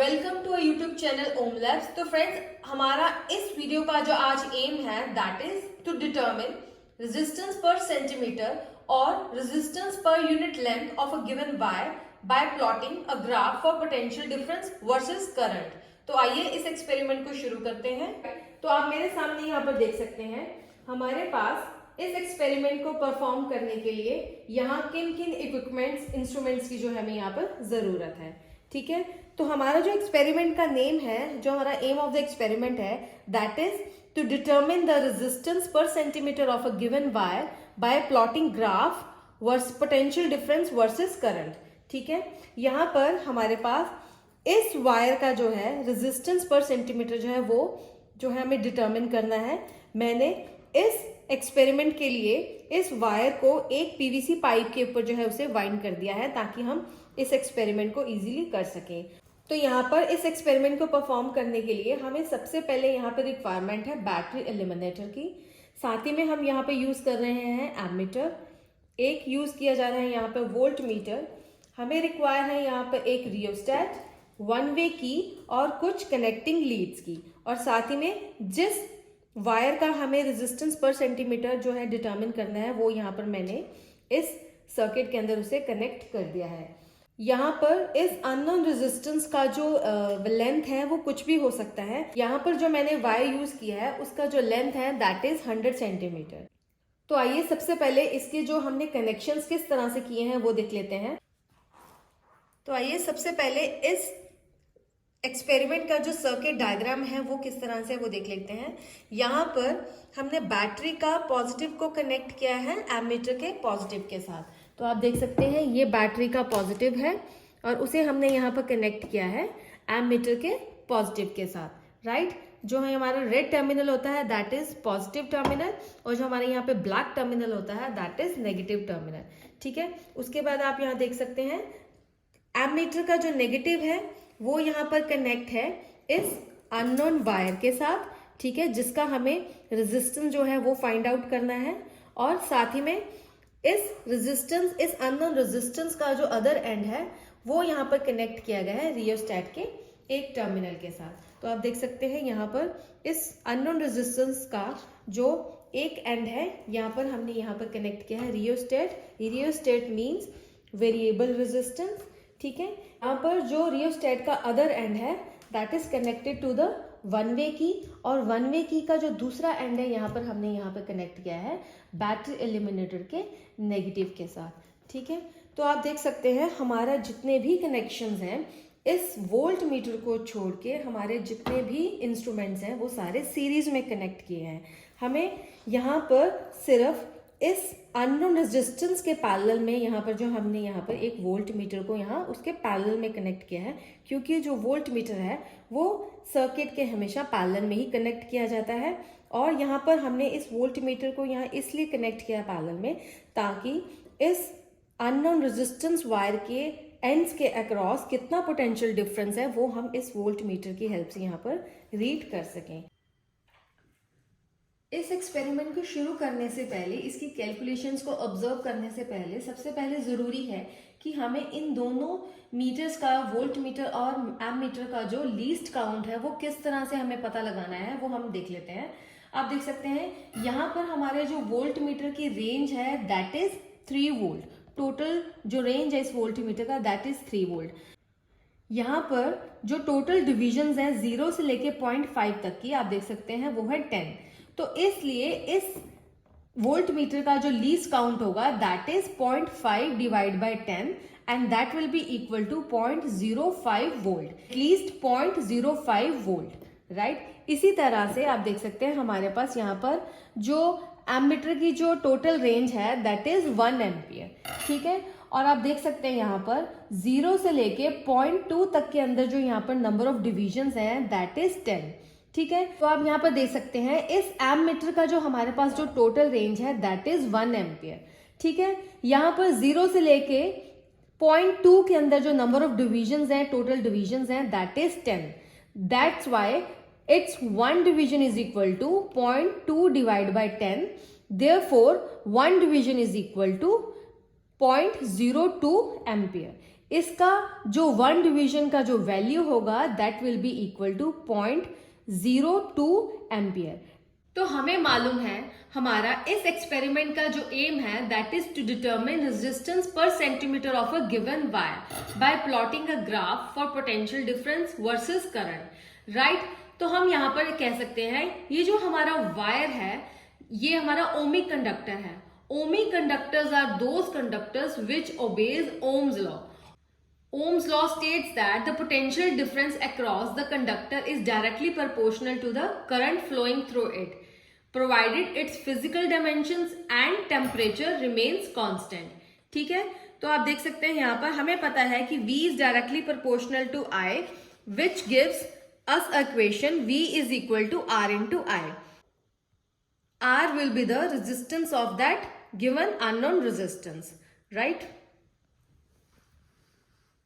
Welcome to YouTube channel Om Labs. तो friends, हमारा इस वीडियो का जो आज एम है that is to determine resistance per centimetre और resistance per unit length of a given wire by plotting a graph for potential difference versus current. तो आइए इस एक्सपेरिमेंट को शुरू करते हैं। तो आप मेरे सामने यहाँ पर देख सकते हैं हमारे पास इस एक्सपेरिमेंट को परफॉर्म करने के लिए यहाँ किन किन इक्विपमेंट्स इंस्ट्रूमेंट्स की जो हमें यहाँ पर जरूरत है। ठीक है, तो हमारा जो एक्सपेरिमेंट का नेम है, जो हमारा एम ऑफ द एक्सपेरिमेंट है that is to determine the resistance per centimetre of a given wire by plotting graph verse potential difference versus current. ठीक है, यहाँ पर हमारे पास इस वायर का जो है रेजिस्टेंस पर सेंटीमीटर जो है वो जो है हमें डिटरमिन करना है। मैंने इस एक्सपेरिमेंट के लिए इस वायर को एक पीवीसी पाइप के ऊपर जो है उसे वाइंड कर दिया है ताकि हम इस एक्सपेरिमेंट को इजीली कर सकें। तो यहाँ पर इस एक्सपेरिमेंट को परफॉर्म करने के लिए हमें सबसे पहले यहाँ पर रिक्वायरमेंट है बैटरी एलिमिनेटर की। साथ ही में हम यहाँ पे यूज कर रहे हैं एमीटर, एक यूज किया जा रहा है यहाँ पे वोल्ट मीटर, हमें रिक्वायर है यहाँ पर एक रियोस्टेट, वन वे की और कुछ कनेक्टिंग लीड्स की, और साथ ही में जिस वायर का हमें रेजिस्टेंस पर सेंटीमीटर जो है डिटरमिन करना है वो यहाँ पर मैंने इस सर्किट के अंदर उसे कनेक्ट कर दिया है। यहाँ पर इस अननोन रेजिस्टेंस का जो लेंथ है वो कुछ भी हो सकता है। यहाँ पर जो मैंने वायर यूज किया है उसका जो लेंथ है दैट इज 100 सेंटीमीटर। तो आइए सबसे पहले इसके जो हमने कनेक्शंस किस तरह से किए हैं वो देख लेते हैं। तो आइए सबसे पहले इस एक्सपेरिमेंट का जो सर्किट डायग्राम है वो किस तरह से वो देख लेते हैं। यहाँ पर हमने बैटरी का पॉजिटिव को कनेक्ट किया है एमीटर के पॉजिटिव के साथ। तो आप देख सकते हैं ये बैटरी का पॉजिटिव है और उसे हमने यहाँ पर कनेक्ट किया है एमीटर के पॉजिटिव के साथ। राइट, जो है हमारा रेड टर्मिनल होता है दैट इज पॉजिटिव टर्मिनल और जो हमारे यहाँ पे ब्लैक टर्मिनल होता है दैट इज नेगेटिव टर्मिनल। ठीक है, उसके बाद आप यहाँ देख सकते हैं एमीटर का जो नेगेटिव है वो यहाँ पर कनेक्ट है इस अननोन वायर के साथ। ठीक है, जिसका हमें रेजिस्टेंस जो है वो फाइंड आउट करना है, और साथ ही में इस रेजिस्टेंस, इस अननोन रेजिस्टेंस का जो अदर एंड है वो यहाँ पर कनेक्ट किया गया है रियोस्टेट के एक टर्मिनल के साथ। तो आप देख सकते हैं यहाँ पर इस अननोन रेजिस्टेंस का जो एक एंड है यहाँ पर हमने यहाँ पर कनेक्ट किया है rheostat. Rheostat means variable resistance. ठीक है, यहाँ पर जो रियोस्टेट का अदर एंड है that is connected to the one way key, और वन वे की का जो दूसरा एंड है यहाँ पर हमने यहाँ पर कनेक्ट किया है बैटरी एलिमिनेटर के नेगेटिव के साथ। ठीक है, तो आप देख सकते हैं हमारा जितने भी कनेक्शंस हैं इस वोल्ट मीटर को छोड़ के हमारे जितने भी इंस्ट्रूमेंट्स हैं वो सारे सीरीज में कनेक्ट किए हैं। हमें यहाँ पर सिर्फ इस अननोन रेजिस्टेंस के पैरेलल में यहाँ पर जो हमने यहाँ पर एक वोल्ट मीटर को यहाँ उसके पैरेलल में कनेक्ट किया है, क्योंकि जो वोल्ट मीटर है वो सर्किट के हमेशा पैरेलल में ही कनेक्ट किया जाता है। और यहाँ पर हमने इस वोल्ट मीटर को यहाँ इसलिए कनेक्ट किया पैरेलल में ताकि इस अननोन रेजिस्टेंस वायर के एंड्स के अक्रॉस कितना पोटेंशियल डिफरेंस है वो हम इस वोल्ट मीटर की हेल्प से यहाँ पर रीड कर सकें। इस एक्सपेरिमेंट को शुरू करने से पहले, इसकी कैलकुलेशंस को ऑब्जर्व करने से पहले सबसे पहले ज़रूरी है कि हमें इन दोनों मीटर्स का, वोल्ट मीटर और एमीटर का जो लीस्ट काउंट है वो किस तरह से हमें पता लगाना है वो हम देख लेते हैं। आप देख सकते हैं यहाँ पर हमारे जो वोल्ट मीटर की रेंज है दैट इज 3 वोल्ट। टोटल जो रेंज है इस वोल्ट मीटर का दैट इज 3 वोल्ट। यहाँ पर जो टोटल डिविजन्स हैं 0 से लेके 0.5 तक की आप देख सकते हैं वो है 10। तो इसलिए इस वोल्ट मीटर का जो लीस्ट काउंट होगा that is 0.5 divide by 10 and that will be equal to 0.05 volt, least 0.05 volt. Right, इसी तरह से आप देख सकते हैं हमारे पास यहाँ पर जो एमीटर की जो टोटल रेंज है दैट इज 1 एम्पियर। ठीक है, और आप देख सकते हैं यहाँ पर 0 से लेके 0.2 तक के अंदर जो यहाँ पर नंबर ऑफ डिविजन्स हैं दैट इज 10। ठीक है, तो आप यहाँ पर देख सकते हैं इस एमीटर का जो हमारे पास जो टोटल रेंज है दैट इज 1 एम्पियर। ठीक है, यहाँ पर 0 से लेके 0.2 के अंदर जो नंबर ऑफ डिविजन्स हैं, टोटल डिविजन्स हैं that is 10। That's why its 1 division is equal to 0.2 divided by 10. Therefore, 1 division is equal to 0.02 ampere. इसका जो 1 डिवीजन का जो वैल्यू होगा that will be equal to 0.02 ampere. तो हमें मालूम है हमारा इस एक्सपेरिमेंट का जो एम है that is to determine resistance per centimetre of a given wire by plotting a graph for potential difference versus current, right. तो हम यहाँ पर कह सकते हैं ये जो हमारा वायर है ये हमारा ओमिक कंडक्टर है। Ohmic conductors are those conductors which obeys Ohm's law. Ohm's law states that the potential difference across the conductor is directly proportional to the current flowing through it, provided its physical dimensions and temperature remains constant। ठीक है, तो आप देख सकते हैं यहाँ पर हमें पता है कि V is directly proportional to I, which gives us equation V is equal to R into I. R will be the resistance of that given unknown resistance, right?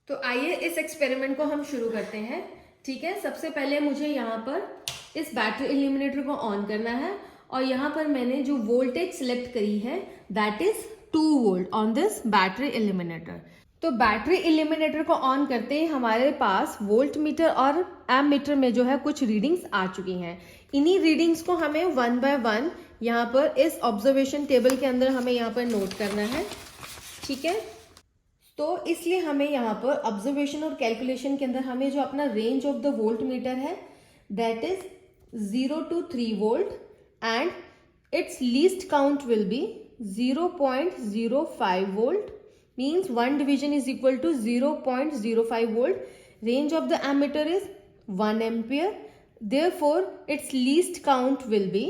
तो आइए इस एक्सपेरिमेंट को हम शुरू करते हैं। ठीक है, सबसे पहले मुझे यहाँ पर इस बैटरी इल्यूमिनेटर को ऑन करना है और यहाँ पर मैंने जो वोल्टेज सिलेक्ट करी है that is 2 volt on this battery illuminator. तो बैटरी इल्यूमिनेटर को ऑन करते ही हमारे पास वोल्ट मीटर और एम मीटर में जो है कुछ रीडिंग्स आ चुकी हैं। इन्हीं रीडिंग्स को हमें 1 बाय 1 यहाँ पर इस ऑब्जर्वेशन टेबल के अंदर हमें यहाँ पर नोट करना है। ठीक है, तो इसलिए हमें यहाँ पर ऑब्जर्वेशन और कैलकुलेशन के अंदर हमें जो अपना range of the volt meter है that is 0 to 3 volt and its least count will be 0.05 volt, means 1 division is equal to 0.05 volt. Range of the ammeter is 1 ampere, therefore its least count will be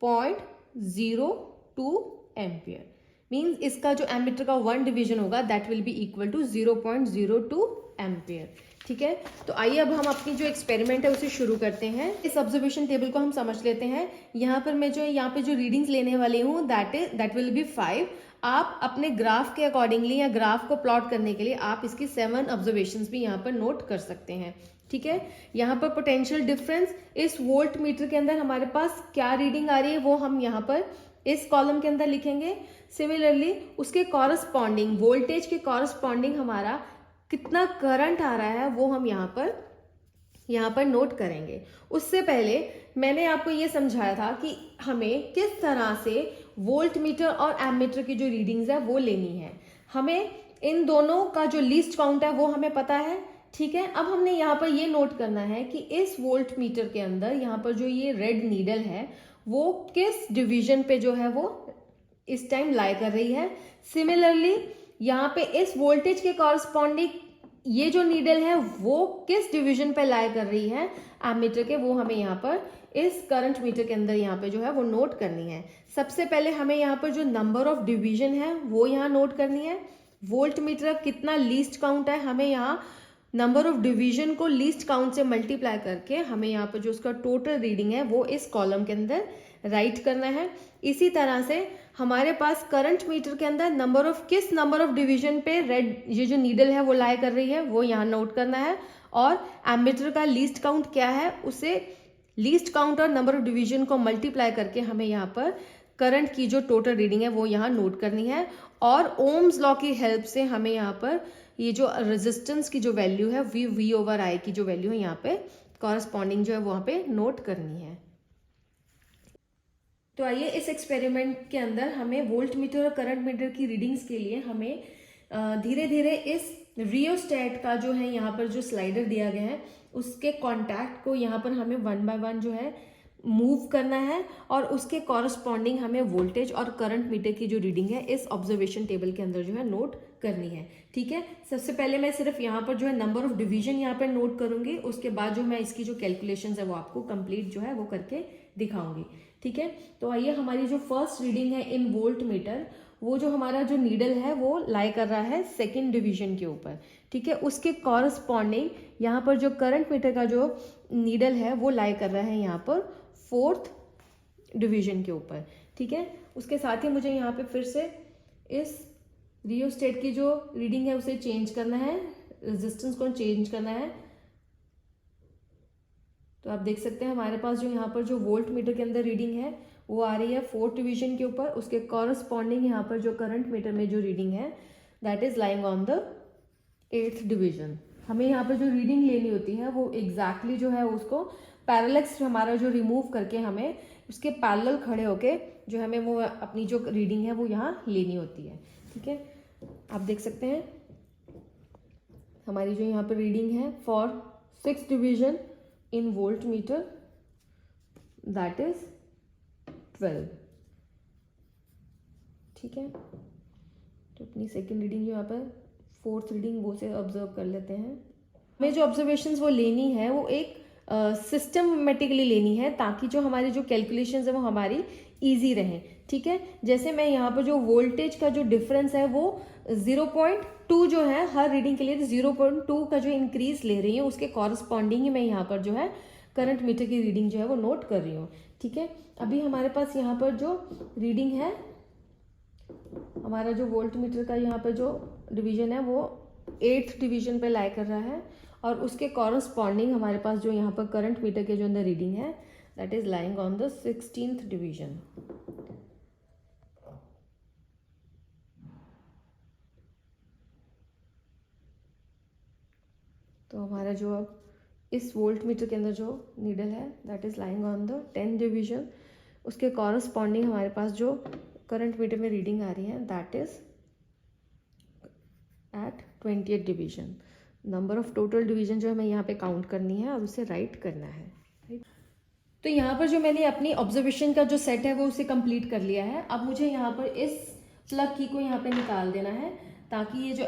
0.02 ampere. Means इसका जो ammeter का 1 division होगा that will be equal to 0.02 ampere. ठीक है, तो आइए अब हम अपनी जो एक्सपेरिमेंट है उसे शुरू करते हैं। इस ऑब्जर्वेशन टेबल को हम समझ लेते हैं। यहाँ पर मैं जो यहाँ पे जो रीडिंग्स लेने वाली हूँ दैट विल बी 5। आप अपने ग्राफ के अकॉर्डिंगली या ग्राफ को प्लॉट करने के लिए आप इसकी 7 ऑब्जर्वेशंस भी यहाँ पर नोट कर सकते हैं। ठीक है, यहाँ पर पोटेंशियल डिफरेंस इस वोल्ट मीटर के अंदर हमारे पास क्या रीडिंग आ रही है वो हम यहाँ पर इस कॉलम के अंदर लिखेंगे। सिमिलरली उसके कॉरस्पॉन्डिंग वोल्टेज के कॉरस्पॉन्डिंग हमारा कितना करंट आ रहा है वो हम यहाँ पर नोट करेंगे। उससे पहले मैंने आपको ये समझाया था कि हमें किस तरह से वोल्ट मीटर और एमीटर की जो रीडिंग्स है वो लेनी है। हमें इन दोनों का जो लीस्ट काउंट है वो हमें पता है। ठीक है, अब हमने यहाँ पर ये नोट करना है कि इस वोल्ट मीटर के अंदर यहाँ पर जो ये रेड नीडल है वो किस डिवीजन पे जो है वो इस टाइम लाई कर रही है। सिमिलरली यहाँ पे इस वोल्टेज के कॉरस्पॉन्डिंग ये जो नीडल है वो किस डिवीजन पे लाई कर रही है एमीटर के, वो हमें यहाँ पर इस करंट मीटर के अंदर यहाँ पे जो है वो नोट करनी है। सबसे पहले हमें यहाँ पर जो नंबर ऑफ डिवीजन है वो यहाँ नोट करनी है। वोल्ट मीटर कितना लीस्ट काउंट है, हमें यहाँ नंबर ऑफ डिवीजन को लीस्ट काउंट से मल्टीप्लाई करके हमें यहाँ पर जो उसका टोटल रीडिंग है वो इस कॉलम के अंदर राइट करना है। इसी तरह से हमारे पास करंट मीटर के अंदर किस नंबर ऑफ डिवीजन पे रेड ये जो नीडल है वो लाई कर रही है वो यहाँ नोट करना है, और एमीटर का लीस्ट काउंट क्या है उसे लीस्ट काउंट और नंबर ऑफ डिवीजन को मल्टीप्लाई करके हमें यहाँ पर करंट की जो टोटल रीडिंग है वो यहाँ नोट करनी है। और ओम्स लॉ की हेल्प से हमें यहाँ पर ये जो रेजिस्टेंस की जो वैल्यू है V/I की जो वैल्यू है यहाँ पे कॉरस्पॉन्डिंग जो है वहाँ पे नोट करनी है। तो आइए इस एक्सपेरिमेंट के अंदर हमें वोल्ट मीटर और करंट मीटर की रीडिंग्स के लिए हमें धीरे धीरे इस रियोस्टेट का जो है यहाँ पर जो स्लाइडर दिया गया है उसके कॉन्टैक्ट को यहाँ पर हमें 1 बाय 1 जो है मूव करना है, और उसके कॉरस्पॉन्डिंग हमें वोल्टेज और करंट मीटर की जो रीडिंग है इस ऑब्जर्वेशन टेबल के अंदर जो है नोट करनी है। ठीक है, सबसे पहले मैं सिर्फ यहाँ पर जो है नंबर ऑफ डिवीजन यहाँ पर नोट करूंगी, उसके बाद जो मैं इसकी जो कैलकुलेशंस है वो आपको कंप्लीट जो है वो करके दिखाऊंगी। ठीक है, तो आइए हमारी जो फर्स्ट रीडिंग है इन वोल्ट मीटर वो जो हमारा जो नीडल है वो लाई कर रहा है 2nd डिवीजन के ऊपर। ठीक है, उसके कॉरस्पॉन्डिंग यहाँ पर जो करंट मीटर का जो नीडल है वो लाई कर रहा है यहाँ पर 4th डिवीजन के ऊपर। ठीक है, उसके साथ ही मुझे यहाँ पे फिर से इस रियोस्टेट की जो रीडिंग है उसे चेंज करना है, रेजिस्टेंस को चेंज करना है। तो आप देख सकते हैं हमारे पास जो यहाँ पर जो वोल्ट मीटर के अंदर रीडिंग है वो आ रही है 4th डिवीजन के ऊपर। उसके कॉरस्पॉन्डिंग यहाँ पर जो करंट मीटर में जो रीडिंग है that is lying on the 8th division. हमें यहाँ पर जो रीडिंग लेनी होती है वो एग्जैक्टली जो है उसको पैरेलक्स हमारा जो रिमूव करके हमें उसके पैरेलल खड़े होके जो हमें वो अपनी जो रीडिंग है वो यहाँ लेनी होती है। ठीक है, आप देख सकते हैं हमारी जो यहाँ पर रीडिंग है for 6th division in volt meter, that is 12। ठीक है, तो अपनी सेकेंड रीडिंग जो यहाँ पर 4th रीडिंग वो से ऑब्जर्व कर लेते हैं। हमें जो ऑब्जर्वेशंस वो लेनी है वो एक सिस्टमेटिकली लेनी है ताकि जो हमारी जो कैलकुलेशंस है वो हमारी इजी रहें। ठीक है, जैसे मैं यहाँ पर जो वोल्टेज का जो डिफरेंस है वो 0.2 जो है हर रीडिंग के लिए 0.2 का जो इंक्रीज ले रही हूँ उसके कॉरस्पॉन्डिंग ही मैं यहाँ पर जो है करंट मीटर की रीडिंग जो है वो नोट कर रही हूँ। ठीक है, अभी हमारे पास यहाँ पर जो रीडिंग है हमारा जो वोल्ट मीटर का यहाँ पर जो डिवीजन है वो 8th डिवीजन पे लाई कर रहा है और उसके कॉरस्पॉन्डिंग हमारे पास जो यहाँ पर करंट मीटर के जो अंदर रीडिंग है that is lying on the 16th division. तो हमारा जो अब इस वोल्ट मीटर के अंदर जो नीडल है that is lying on the 10th division, उसके कॉरस्पॉन्डिंग हमारे पास जो करंट मीटर में रीडिंग आ रही है that is at 20th division. Number of total division जो हमें यहाँ पे काउंट करनी है और उसे राइट करना है। तो यहाँ पर जो मैंने अपनी ऑब्जर्वेशन का जो सेट है वो उसे कंप्लीट कर लिया है। अब मुझे यहाँ पर इस प्लग की को यहाँ पे निकाल देना है ताकि ये जो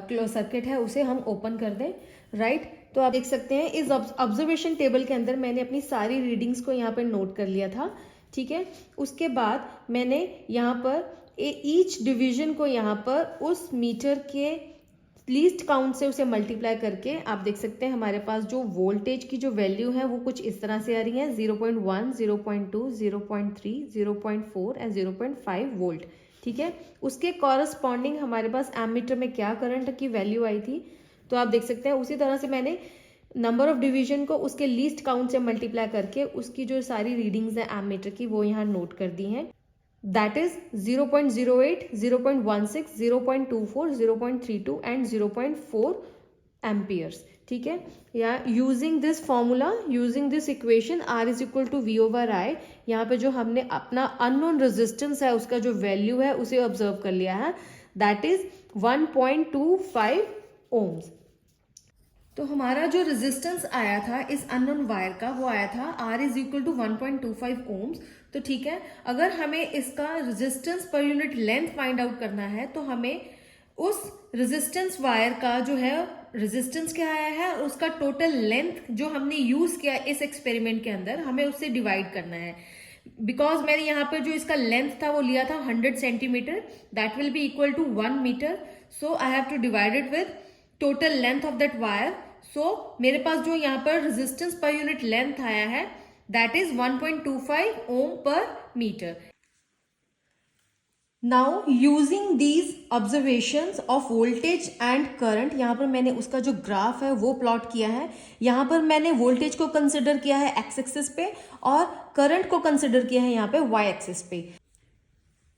क्लोज सर्किट है उसे हम ओपन कर दें। राइट, तो आप देख सकते हैं इस ऑब्जर्वेशन टेबल के अंदर मैंने अपनी सारी रीडिंग्स को यहाँ पर नोट कर लिया था। ठीक है, उसके बाद मैंने यहाँ पर ईच डिवीजन को यहाँ पर उस मीटर के लीस्ट काउंट से उसे मल्टीप्लाई करके आप देख सकते हैं हमारे पास जो वोल्टेज की जो वैल्यू है वो कुछ इस तरह से आ रही है 0.1, 0.2, 0.3, 0.4 एंड 0.5 वोल्ट। ठीक है, उसके कॉरस्पॉन्डिंग हमारे पास एमीटर में क्या करंट की वैल्यू आई थी तो आप देख सकते हैं उसी तरह से मैंने नंबर ऑफ डिवीजन को उसके लीस्ट काउंट से मल्टीप्लाई करके उसकी जो सारी रीडिंग्स हैं एमीटर की वो यहाँ नोट कर दी हैं। That is 0.08, 0.16, 0.24, 0.32 and 0.4 amperes. ठीक है, या using this formula, using this equation R is equal to V over I, यहाँ पे जो हमने अपना अननोन रेजिस्टेंस है उसका जो वैल्यू है उसे ऑब्जर्व कर लिया है दैट इज 1.25 ओम्स। तो हमारा जो रेजिस्टेंस आया था इस अननोन वायर का वो आया था R is equal to 1.25 ohms. तो ठीक है, अगर हमें इसका resistance per unit length find out करना है तो हमें उस रेजिस्टेंस वायर का जो है रेजिस्टेंस क्या आया है और उसका टोटल लेंथ जो हमने यूज किया इस एक्सपेरिमेंट के अंदर हमें उससे डिवाइड करना है। बिकॉज मैंने यहाँ पर जो इसका लेंथ था वो लिया था 100 centimetre, that will be equal to 1 metre. So I have to divide it with total length of that wire. So मेरे पास जो यहाँ पर रेजिस्टेंस पर यूनिट लेंथ आया है that is 1.25 ohm per meter. Now using these observations of voltage and current, यहाँ पर मैंने उसका जो ग्राफ है वो प्लॉट किया है। यहाँ पर मैंने वोल्टेज को कंसिडर किया है एक्स एक्सिस पे और करंट को कंसिडर किया है यहाँ पे वाई एक्सिस पे।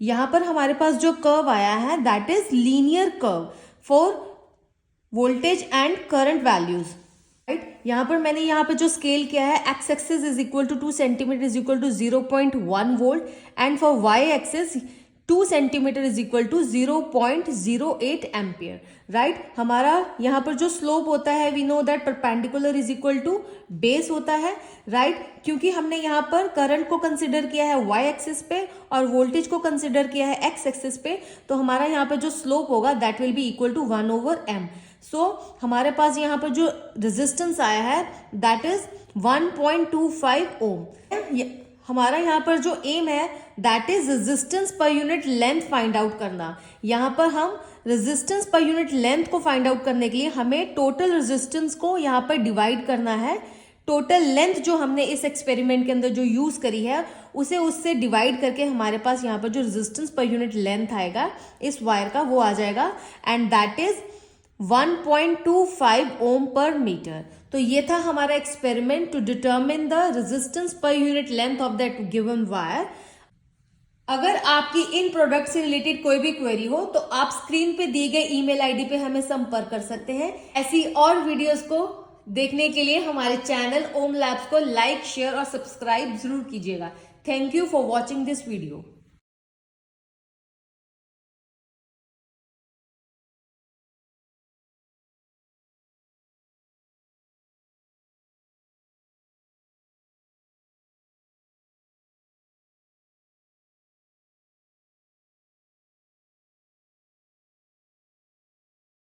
यहाँ पर हमारे पास जो कर्व आया है that is linear curve for voltage and current values. Right, यहाँ पर मैंने यहाँ पे जो स्केल किया है X axis is equal to 2 centimetre is equal to 0.1 volt and for Y axis 2 centimetre is equal to 0.08 ampere. Right, हमारा यहाँ पर जो स्लोप होता है we know that perpendicular is equal to base होता है। राइट, क्योंकि हमने यहाँ पर करंट को कंसिडर किया है वाई एक्सिस पे और वोल्टेज को कंसिडर किया है एक्स एक्सिस पे, तो हमारा यहाँ पर जो स्लोप होगा that will be equal to 1/m। So हमारे पास यहाँ पर जो रेजिस्टेंस आया है दैट इज 1.25 ओम। हमारा यहाँ पर जो एम है that is resistance per unit length find out करना। यहाँ पर हम रेजिस्टेंस पर यूनिट लेंथ को फाइंड आउट करने के लिए हमें टोटल रेजिस्टेंस को यहाँ पर डिवाइड करना है। टोटल लेंथ जो हमने इस एक्सपेरिमेंट के अंदर जो यूज करी है उसे उससे डिवाइड करके हमारे पास यहाँ पर जो रेजिस्टेंस पर यूनिट लेंथ आएगा इस वायर का वो आ जाएगा एंड दैट इज 1.25 ओम पर मीटर। तो ये था हमारा experiment to determine the resistance per unit length of that given wire. अगर आपकी इन प्रोडक्ट से रिलेटेड कोई भी क्वेरी हो तो आप स्क्रीन पे दिए गए ईमेल आईडी पे हमें संपर्क कर सकते हैं। ऐसी और वीडियोस को देखने के लिए हमारे चैनल ओम लैब्स को लाइक, शेयर और सब्सक्राइब जरूर कीजिएगा। Thank you for watching this video.